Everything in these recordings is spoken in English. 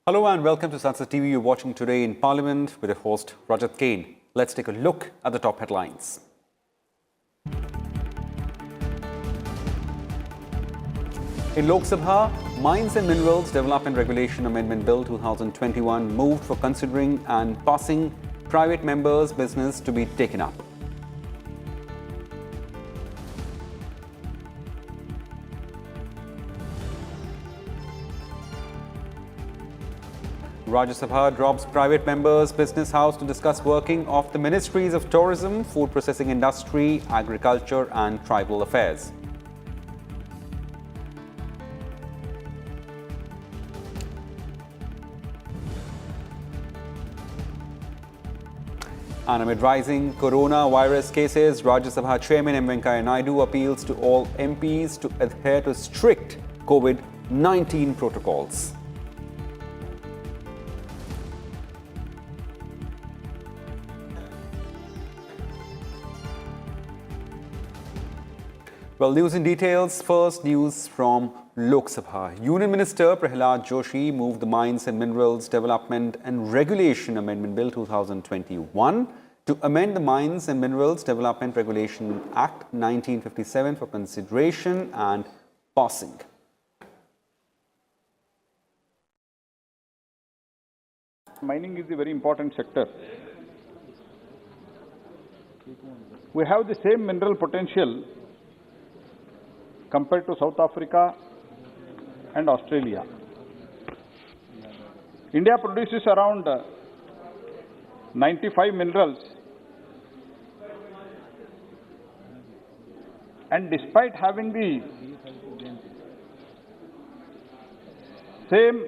Hello and welcome to Sunset TV. You're watching Today in Parliament with your host Rajat Kane. Let's take a look at the top headlines. In Lok Sabha, Mines and Minerals Development Regulation Amendment Bill 2021 moved for considering and passing private members' business to be taken up. Rajya Sabha drops private members' business house to discuss working of the Ministries of Tourism, Food Processing Industry, Agriculture and Tribal Affairs. And amid rising coronavirus cases, Rajya Sabha Chairman M. Venkaiah Naidu appeals to all MPs to adhere to strict COVID-19 protocols. Well, news in details. First, news from Lok Sabha. Union Minister Prahlad Joshi moved the Mines and Minerals Development and Regulation Amendment Bill 2021 to amend the Mines and Minerals Development Regulation Act 1957 for consideration and passing. Mining is a very important sector. We have the same mineral potential compared to South Africa and Australia. India produces around 95 minerals, and despite having the same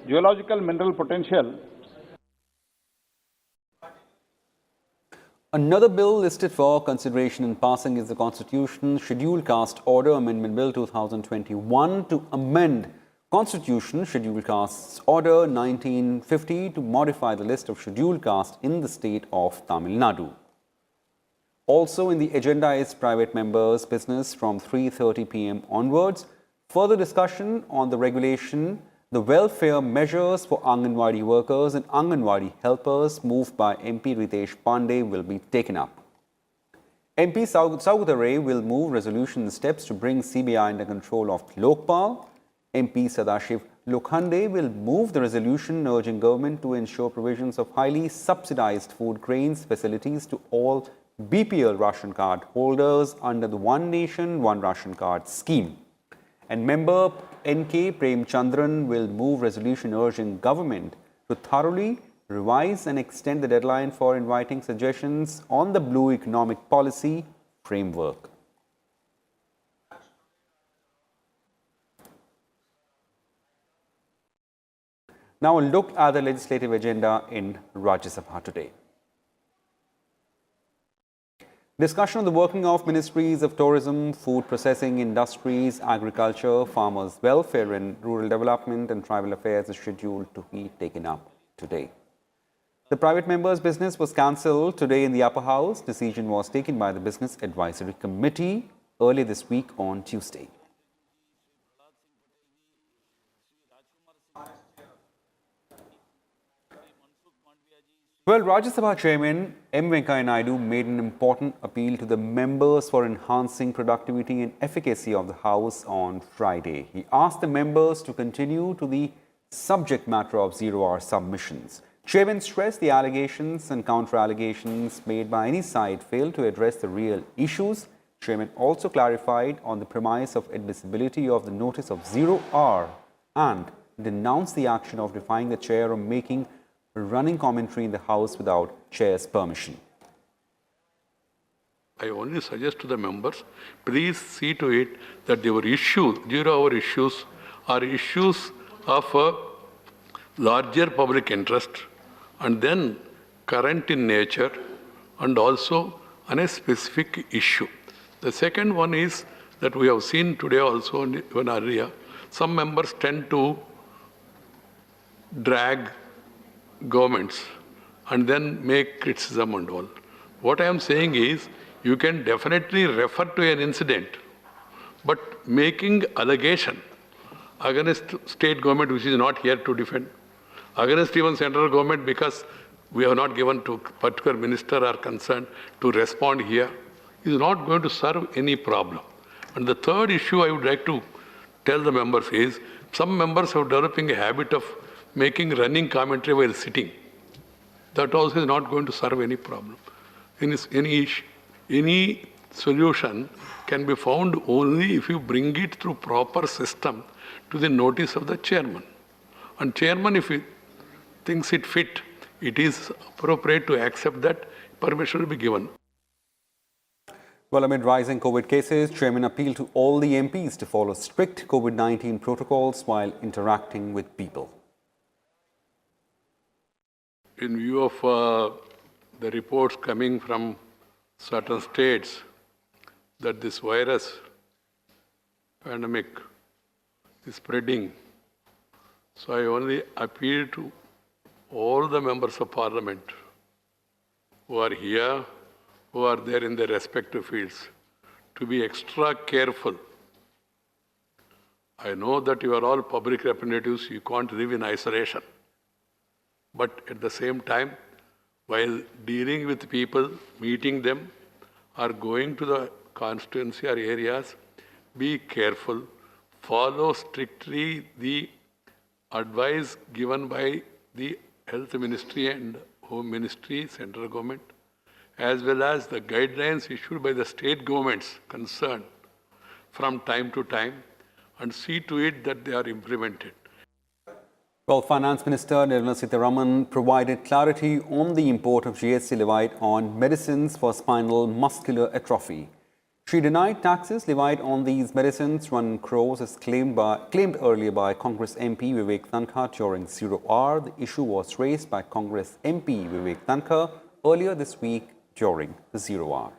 geological mineral potential. Another bill listed for consideration and passing is the Constitution Scheduled Caste Order Amendment Bill 2021 to amend Constitution Scheduled Castes Order 1950 to modify the list of scheduled castes in the state of Tamil Nadu. Also in the agenda is private members' business from 3:30 p.m. onwards. Further discussion on the regulation, the welfare measures for Anganwadi workers and Anganwadi helpers moved by MP Ritesh Pandey will be taken up. MP Saugata will move resolution steps to bring CBI under control of Lokpal. MP Sadashiv Lokhande will move the resolution urging government to ensure provisions of highly subsidized food grains facilities to all BPL ration card holders under the One Nation, One Ration Card scheme. And member N.K. Prem Chandran will move resolution urging government to thoroughly revise and extend the deadline for inviting suggestions on the Blue Economic Policy framework. Now a look at the legislative agenda in Rajya Sabha today. Discussion on the working of Ministries of Tourism, Food Processing Industries, Agriculture, Farmers' Welfare and Rural Development and Tribal Affairs is scheduled to be taken up today. The private members' business was cancelled today in the Upper House. Decision was taken by the Business Advisory Committee early this week on Tuesday. Well, Rajya Sabha Chairman M. Venkaiah Naidu made an important appeal to the members for enhancing productivity and efficacy of the House on Friday. He asked the members to continue to the subject matter of zero-hour submissions. Chairman stressed the allegations and counter-allegations made by any side failed to address the real issues. Chairman also clarified on the premise of admissibility of the notice of zero-hour and denounced the action of defying the chair or making running commentary in the House without chair's permission. I only suggest to the members, please see to it that your issues, zero-hour issues, are issues of a larger public interest and then current in nature and also on a specific issue. The second one is that we have seen today also in earlier, some members tend to drag governments and then make criticism and all. What I am saying is, you can definitely refer to an incident, but making allegation against state government which is not here to defend, against even central government because we have not given to particular minister or concerned to respond here, is not going to serve any problem. And the third issue I would like to tell the members is, some members are developing a habit of making running commentary while sitting. That also is not going to serve any problem. Any solution can be found only if you bring it through proper system to the notice of the chairman. And chairman, if he thinks it fit, it is appropriate to accept that, permission will be given. Well, amid rising COVID cases, Chairman appealed to all the MPs to follow strict COVID-19 protocols while interacting with people. In view of the reports coming from certain states that this virus pandemic is spreading, so I only appeal to all the members of parliament who are here, who are there in their respective fields, to be extra careful. I know that you are all public representatives, you can't live in isolation. But at the same time, while dealing with people, meeting them, or going to the constituency or areas, be careful, follow strictly the advice given by the Health Ministry and Home Ministry, central government, as well as the guidelines issued by the state governments concerned from time to time, and see to it that they are implemented. Well, Finance Minister Nirmala Sitharaman provided clarity on the import of GST levied on medicines for spinal muscular atrophy. She denied taxes levied on these medicines run crores as claimed earlier by Congress MP Vivek Tankha during Zero Hour. The issue was raised by Congress MP Vivek Tankha earlier this week during the Zero Hour.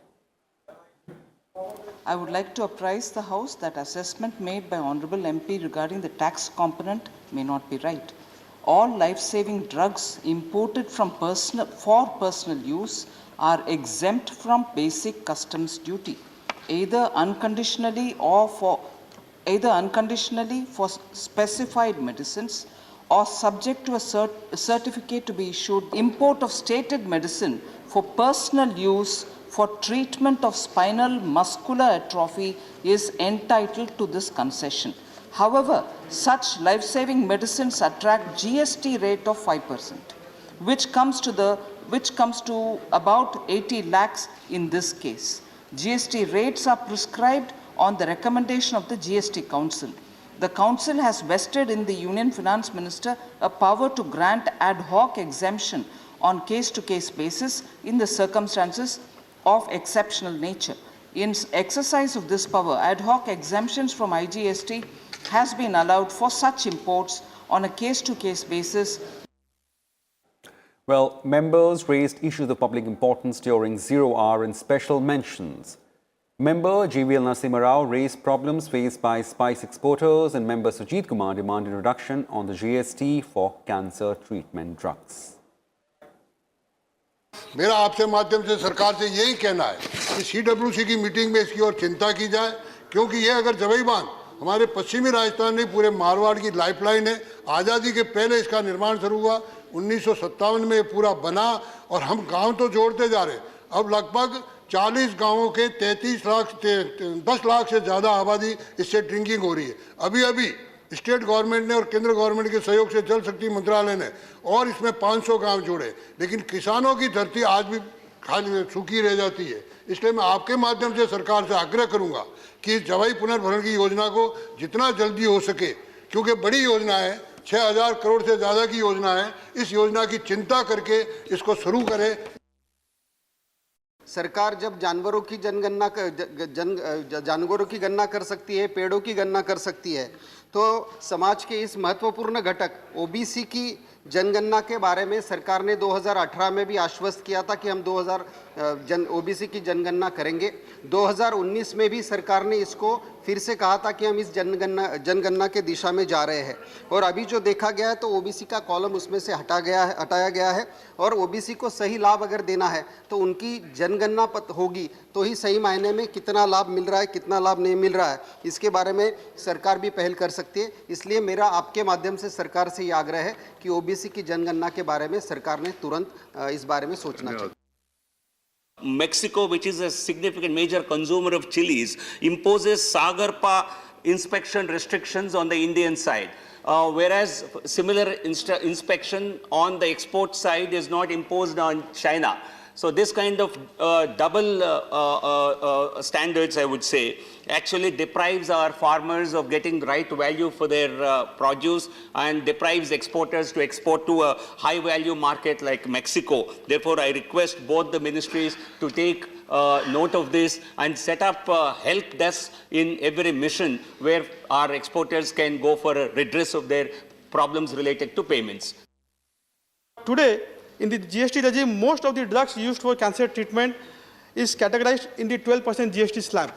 I would like to apprise the House that assessment made by Honourable MP regarding the tax component may not be right. All life-saving drugs imported for personal use are exempt from basic customs duty, either unconditionally for specified medicines or subject to a certificate to be issued. Import of stated medicine for personal use for treatment of spinal muscular atrophy is entitled to this concession. However, such life-saving medicines attract GST rate of 5%, which comes to about 80 lakhs in this case. GST rates are prescribed on the recommendation of the GST Council. The Council has vested in the Union Finance Minister a power to grant ad hoc exemption on case-to-case basis in the circumstances of exceptional nature. In exercise of this power, ad hoc exemptions from IGST has been allowed for such imports on a case-to-case basis. Well, members raised issues of public importance during Zero Hour in special mentions. Member GVL Narasimha Rao raised problems faced by spice exporters, and member Sujit Kumar demanded reduction on the GST for cancer treatment drugs. मेरा आपसे माध्यम से सरकार से यही कहना है कि CWC की मीटिंग में इसकी और चिंता की जाए, क्योंकि ये अगर जवई बांध हमारे पश्चिमी राजस्थान में पूरे मारवाड़ की लाइफलाइन है। आज़ादी के पहले इसका निर्माण शुरू हुआ, 1957 में पूरा बना और हम गांव तो जोड़ते जा रहे। अब लगभग 40 गांवों के 10 लाख से ज़्यादा आबादी इससे ड्रिंकिंग हो रही है। अभी स्टेट गवर्नमेंट ने और केंद्र गवर्नमेंट के सहयोग से जल शक्ति मंत्रालय ने और इसमें 500 गांव जोड़े, लेकिन किसानों की धरती आज भी खाली सूखी रह जाती है। इसलिए मैं आपके माध्यम से सरकार से आग्रह करूंगा कि जवाई पुनर्भरण की योजना को जितना जल्दी हो सके, क्योंकि बड़ी योजना है, 6000 करोड़ से ज़्यादा की योजना है, इस योजना की चिंता करके इसको शुरू करें। सरकार जब जानवरों की गणना कर सकती है, पेड़ों की गणना कर सकती है, तो समाज के इस महत्वपूर्ण घटक ओबीसी की जनगणना के बारे में सरकार ने 2018 में भी आश्वस्त किया था कि हम ओबीसी की जनगणना करेंगे। 2019 में भी सरकार ने इसको फिर से कहा था कि हम इस जनगणना के दिशा में जा रहे हैं। और अभी जो देखा गया है तो ओबीसी का कॉलम उसमें से हटाया गया है और ओबीसी को सही लाभ अगर देना है तो उनकी जनगणना होगी तो ही सही मायने में कितना लाभ मिल रहा है, कितना लाभ नहीं मिल रहा है, इसके बारे में सरकार भी पहल कर सकती है। इसलिए मेरा आपके माध्यम से सरकार से ये आग्रह है कि ओबीसी की जनगणना के बारे में सरकार ने तुरंत इस बारे में सोचना चाहिए। Mexico, which is a significant major consumer of chilies, imposes Sagarpa inspection restrictions on the Indian side, whereas similar inspection on the export side is not imposed on China. So this kind of double standards, I would say, actually deprives our farmers of getting right value for their produce and deprives exporters to export to a high value market like Mexico. Therefore, I request both the ministries to take note of this and set up help desks in every mission where our exporters can go for a redress of their problems related to payments. Today, in the GST regime, most of the drugs used for cancer treatment is categorized in the 12% GST slab.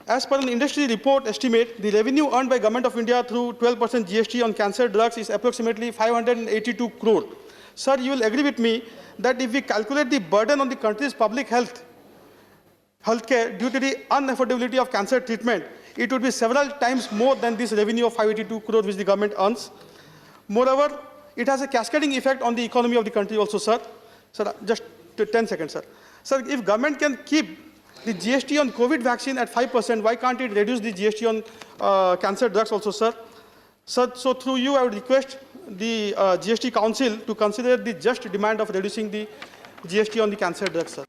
As per an industry report estimate, the revenue earned by Government of India through 12% GST on cancer drugs is approximately 582 crore. Sir, you will agree with me that if we calculate the burden on the country's public healthcare due to the unaffordability of cancer treatment, it would be several times more than this revenue of 582 crore which the government earns. Moreover, it has a cascading effect on the economy of the country also, sir. Sir, just 10 seconds, sir. Sir, if government can keep the GST on COVID vaccine at 5%, why can't it reduce the GST on cancer drugs also, sir? Sir, so through you, I would request the GST Council to consider the just demand of reducing the GST on the cancer drugs, sir.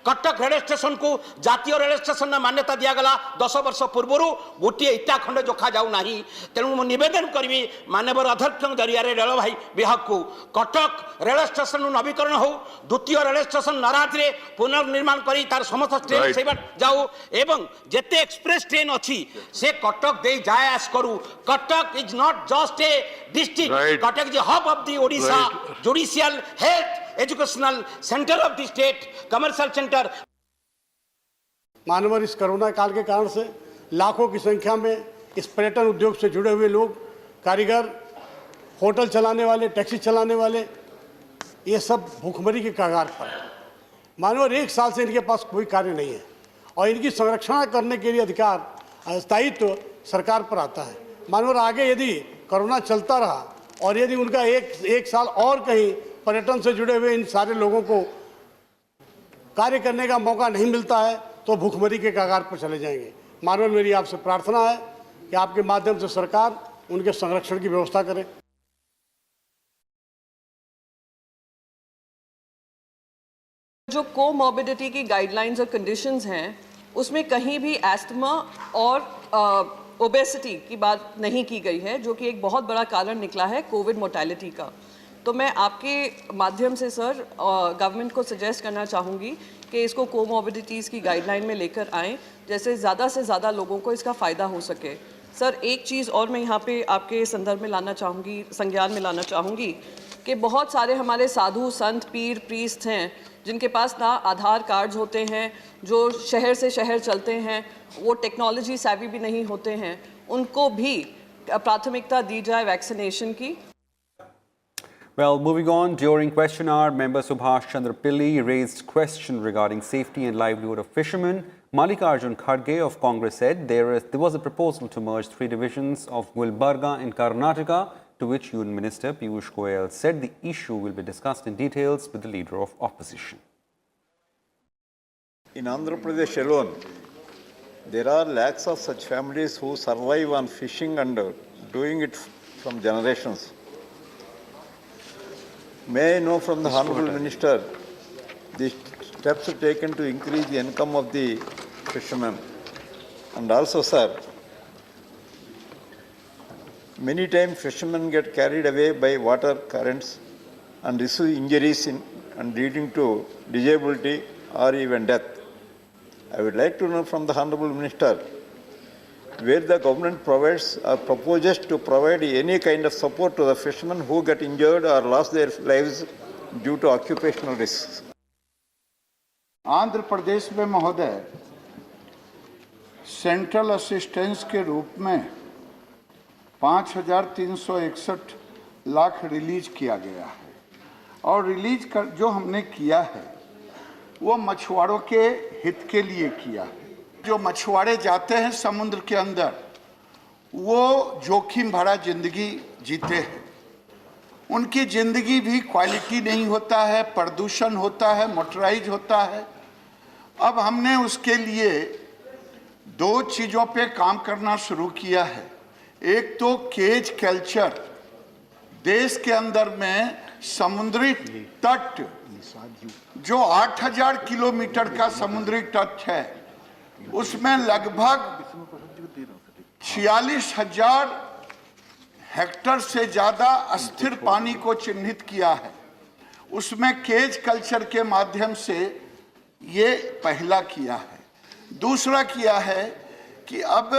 Cuttack rail station को जातीय rail station में मान्यता दिगला 10 वर्ष पूर्व गोटे इटा खंड जोखा जाऊ ना तेणु मुझे नवेदन करी मानवर अध्यक्ष जरिया रेल भाई विभाग को कटक रेल स्टेशन नवीकरण हो द्वितीय रेल स्टेशन नाराज पुनर्निर्माण करी तार समस्त ट्रेन से जाऊ एवं जेते एक्सप्रेस ट्रेन अच्छी से कटक दे जाए आस करू। Cuttack is not just a district, Cuttack is hub of the Odisha judicial health educational centre of the state commercial centre. मानवर इस कोरोना काल के कारण से लाखों की संख्या में इस पर्यटन उद्योग से जुड़े हुए लोग, कारीगर, होटल चलाने वाले, टैक्सी चलाने वाले, ये सब भूखमरी के कगार पर है। मानवर एक साल से इनके पास कोई कार्य नहीं है और इनकी संरक्षण करने के लिए अधिकार स्थायित्व सरकार पर आता है। मानवर आगे यदि कोरोना चलता रहा और यदि उनका एक साल और कहीं पर्यटन से जुड़े हुए इन सारे लोगों को कार्य करने का मौका नहीं मिलता है तो भूखमरी के कगार पर चले जाएंगे। मानव मेरी आपसे प्रार्थना है कि आपके माध्यम से सरकार उनके संरक्षण की व्यवस्था करे। जो कोमॉर्बिडिटी की गाइडलाइंस और कंडीशंस हैं उसमें कहीं भी एस्थमा और ओबेसिटी की बात नहीं की गई है, जो कि एक बहुत बड़ा कारण निकला है कोविड मोर्टेलिटी का। तो मैं आपके माध्यम से सर गवर्नमेंट को सजेस्ट करना चाहूँगी कि इसको कोमॉर्बिडिटीज़ की गाइडलाइन में लेकर आएँ, जैसे ज़्यादा से ज़्यादा लोगों को इसका फ़ायदा हो सके। सर एक चीज़ और मैं यहाँ पे आपके संदर्भ में लाना चाहूँगी, संज्ञान में लाना चाहूँगी कि बहुत सारे हमारे साधु संत पीर प्रीस्ट हैं जिनके पास ना आधार कार्ड्स होते हैं, जो शहर से शहर चलते हैं, वो टेक्नोलॉजी savvy भी नहीं होते हैं, उनको भी प्राथमिकता दी जाए वैक्सीनेशन की। Well, moving on, during question hour, member Subhash Chandra Pilli raised question regarding safety and livelihood of fishermen. Mallikarjun Kharge of Congress said there was a proposal to merge 3 divisions of Gulbarga in Karnataka, to which Union Minister Piyush Goyal said the issue will be discussed in details with the leader of opposition. In Andhra Pradesh alone, there are lakhs of such families who survive on fishing and doing it from generations. May I know from the Honorable Minister the steps taken to increase the income of the fishermen? And also, sir, many times fishermen get carried away by water currents and receive injuries and leading to disability or even death. I would like to know from the Honorable Minister where the government provides or proposes to provide any kind of support to the fishermen who get injured or lost their lives due to occupational risks. Andhra Pradesh में महोदय central assistance के रूप में 5,361 lakh release किया गया है और release कर जो हमने किया है वो मछुआरों के हित के लिए किया है। जो मछुआरे जाते हैं समुद्र के अंदर वो जोखिम भरा जिंदगी जीते हैं, उनकी जिंदगी भी क्वालिटी नहीं होता है, प्रदूषण होता है, मोटराइज होता है। अब हमने उसके लिए दो चीज़ों पे काम करना शुरू किया है। एक तो केज कल्चर, देश के अंदर में समुद्री तट जो 8,000 किलोमीटर का समुद्री तट है उसमें लगभग 46,000 हेक्टर से ज़्यादा अस्थिर पानी को चिन्हित किया है। उसमें केज कल्चर के माध्यम से ये पहला किया है। दूसरा किया है कि अब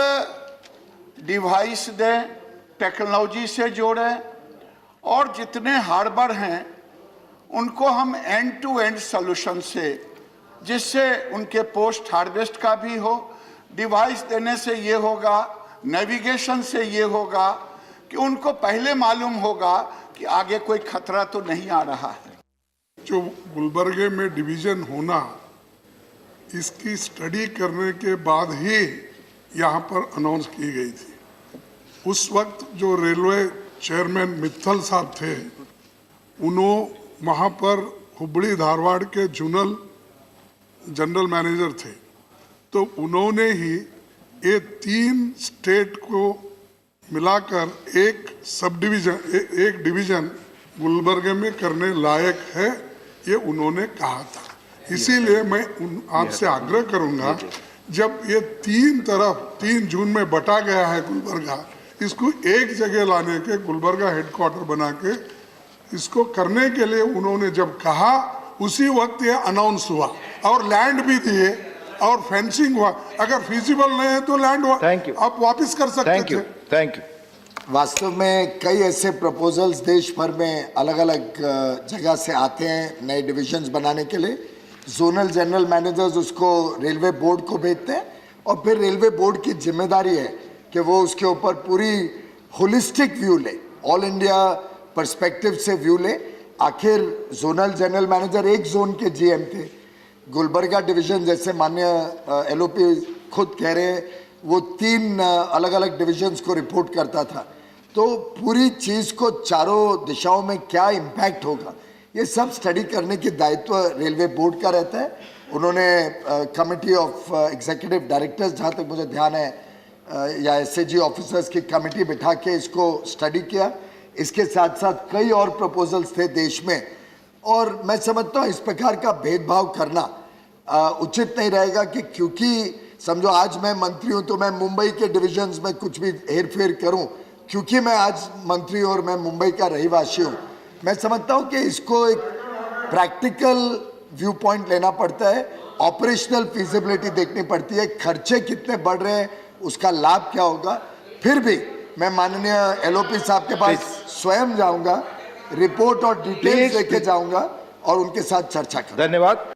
डिवाइस दें, टेक्नोलॉजी से जोड़ें और जितने हार्बर हैं उनको हम एंड टू एंड सॉल्यूशन से, जिससे उनके पोस्ट हार्वेस्ट का भी हो, डिवाइस देने से ये होगा, नेविगेशन से ये होगा कि उनको पहले मालूम होगा कि आगे कोई खतरा तो नहीं आ रहा है। जो गुलबर्गे में डिवीज़न होना, इसकी स्टडी करने के बाद ही यहाँ पर अनाउंस की गई थी। उस वक्त जो रेलवे चेयरमैन मित्तल साहब थे, उन्होंने वहाँ पर हुबली धारवाड़ के जोनल जनरल मैनेजर थे, तो उन्होंने ही ये 3 स्टेट को मिलाकर एक सब डिवीज़न, एक डिवीज़न गुलबर्गे में करने लायक है, ये उन्होंने कहा था। इसीलिए मैं आपसे आग्रह करूंगा, जब ये 3 जून में बटा गया है गुलबर्गा, इसको एक जगह लाने के, गुलबर्गा हेडक्वार्टर बना के इसको करने के लिए उन्होंने जब कहा, उसी वक्त ये अनाउंस हुआ और लैंड भी दिए और फेंसिंग हुआ। अगर फिजिबल नहीं है तो लैंड आप वापस कर सकते थे। Thank you. वास्तव में कई ऐसे प्रपोजल्स देश भर में अलग अलग जगह से आते हैं नए डिविजन्स बनाने के लिए। जोनल जनरल मैनेजर्स उसको रेलवे बोर्ड को भेजते हैं और फिर रेलवे बोर्ड की जिम्मेदारी है कि वो उसके ऊपर पूरी होलिस्टिक व्यू ले, ऑल इंडिया पर्सपेक्टिव से व्यू ले। आखिर जोनल जनरल मैनेजर एक जोन के जीएम थे। गुलबर्गा डिवीज़न जैसे माननीय एलओपी खुद कह रहे हैं, वो 3 अलग अलग डिविजन्स को रिपोर्ट करता था। तो पूरी चीज़ को चारों दिशाओं में क्या इम्पैक्ट होगा, ये सब स्टडी करने की दायित्व रेलवे बोर्ड का रहता है। उन्होंने कमिटी ऑफ एग्जीक्यूटिव डायरेक्टर्स, जहाँ तक मुझे ध्यान है, या एसएजी ऑफिसर्स की कमिटी बिठा के इसको स्टडी किया। इसके साथ साथ कई और प्रपोजल्स थे देश में, और मैं समझता हूँ इस प्रकार का भेदभाव करना उचित नहीं रहेगा कि क्योंकि समझो आज मैं मंत्री हूँ तो मैं मुंबई के डिविजन्स में कुछ भी हेरफेर करूँ, क्योंकि मैं आज मंत्री और मैं मुंबई का रहीवासी हूँ। मैं समझता हूँ कि इसको एक प्रैक्टिकल व्यू पॉइंट लेना पड़ता है, ऑपरेशनल फिजिबिलिटी देखनी पड़ती है, खर्चे कितने बढ़ रहे हैं, उसका लाभ क्या होगा। फिर भी मैं माननीय एलओपी साहब के पास स्वयं जाऊंगा, रिपोर्ट और डिटेल्स लेके जाऊंगा और उनके साथ चर्चा करूंगा। धन्यवाद।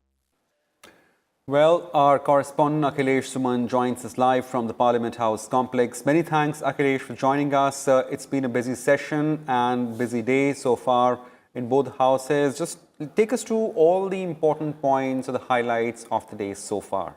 Well, our correspondent Akhilesh Suman joins us live from the Parliament House complex. Many thanks, Akhilesh, for joining us. It's been a busy session and busy day so far in both houses. Just take us through all the important points or the highlights of the day so far.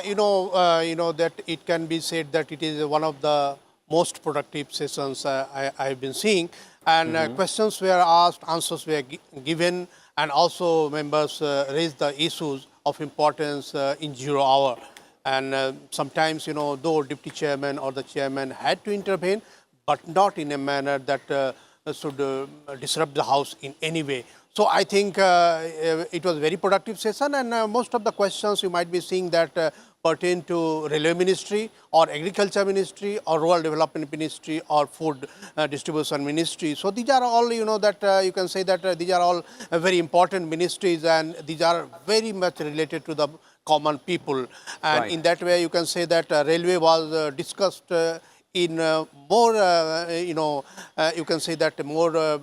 You know that it can be said that it is one of the most productive sessions I've been seeing, and questions were asked, answers were given, and also members raised the issues of importance in 0 hour. And sometimes, though deputy chairman or the chairman had to intervene, but not in a manner that should disrupt the house in any way. So I think it was a very productive session, and most of the questions you might be seeing that pertain to Railway Ministry or Agriculture Ministry or Rural Development Ministry or Food Distribution Ministry. So these are all, that you can say that these are all very important ministries, and these are very much related to the common people. And Right. in that way, you can say that railway was discussed in more, you can say that more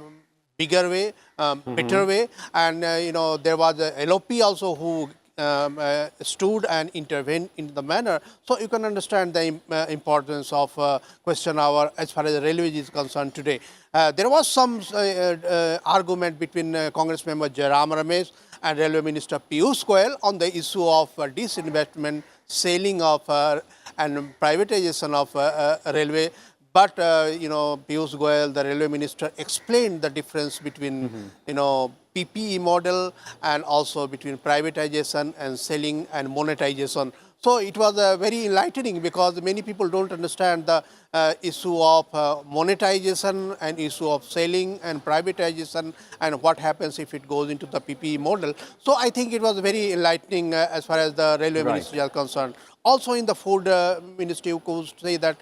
bigger way, better way. And, there was a LOP also who stood and intervened in the manner. So you can understand the importance of question hour as far as the railway is concerned today. There was some argument between Congress member Jairam Ramesh and Railway Minister Piyush Goyal on the issue of disinvestment, selling of and privatization of railway. But, Piyush Goyal, the railway minister, explained the difference between, PPE model and also between privatization and selling and monetization. So it was very enlightening because many people don't understand the issue of monetization and issue of selling and privatization and what happens if it goes into the PPE model. So I think it was very enlightening as far as the railway ministry is concerned. Also in the food ministry, you could say that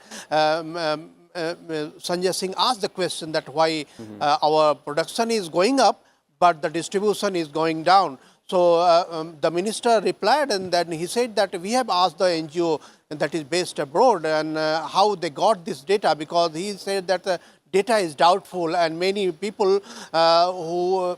Sanjay Singh asked the question that why our production is going up, but the distribution is going down. So the minister replied, and then he said that we have asked the NGO that is based abroad and how they got this data, because he said that the data is doubtful and many people who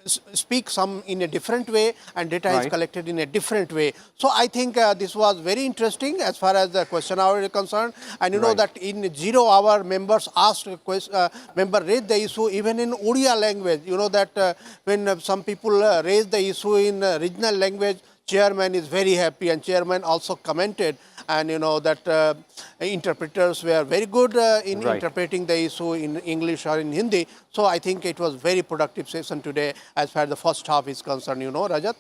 speak some in a different way and data is collected in a different way. So I think this was very interesting as far as the question hour is concerned. And you know that in 0 hour members asked a question, member raised the issue even in Odia language. You know that when some people raise the issue in regional language, chairman is very happy, and chairman also commented, and you know that interpreters were very good in interpreting the issue in English or in Hindi. So I think it was very productive session today as far as the first half is concerned, Rajat.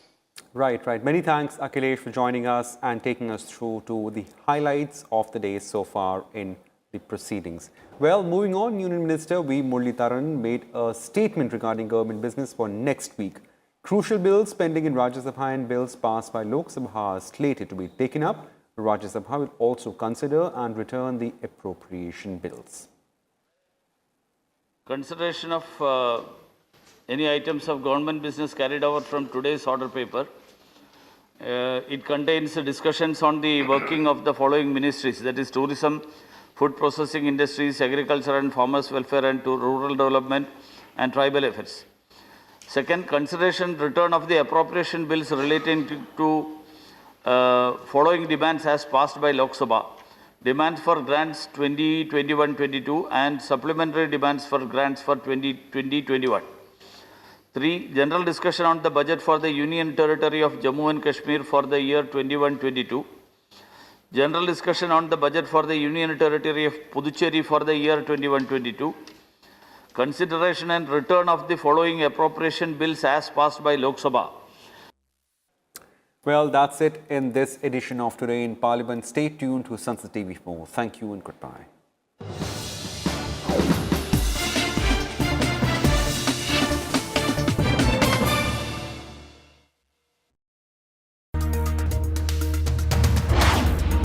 Right. Many thanks, Akhilesh, for joining us and taking us through to the highlights of the day so far in the proceedings. Well, moving on, Union Minister V. Muralidharan made a statement regarding government business for next week. Crucial bills pending in Rajya Sabha and bills passed by Lok Sabha are slated to be taken up. Rajya Sabha will also consider and return the appropriation bills. Consideration of any items of government business carried over from today's order paper. It contains discussions on the working of the following ministries, that is tourism, food processing industries, agriculture and farmers welfare and rural development and tribal affairs. Second, consideration return of the appropriation bills relating to following demands as passed by Lok Sabha. Demands for grants 2021-22 and supplementary demands for grants for 2020-21. 3. General discussion on the budget for the Union Territory of Jammu and Kashmir for the year 21-22. General discussion on the budget for the Union Territory of Puducherry for the year 21-22. Consideration and return of the following appropriation bills as passed by Lok Sabha. Well, that's it in this edition of Today in Parliament. Stay tuned to Sansad TV for more. Thank you and goodbye.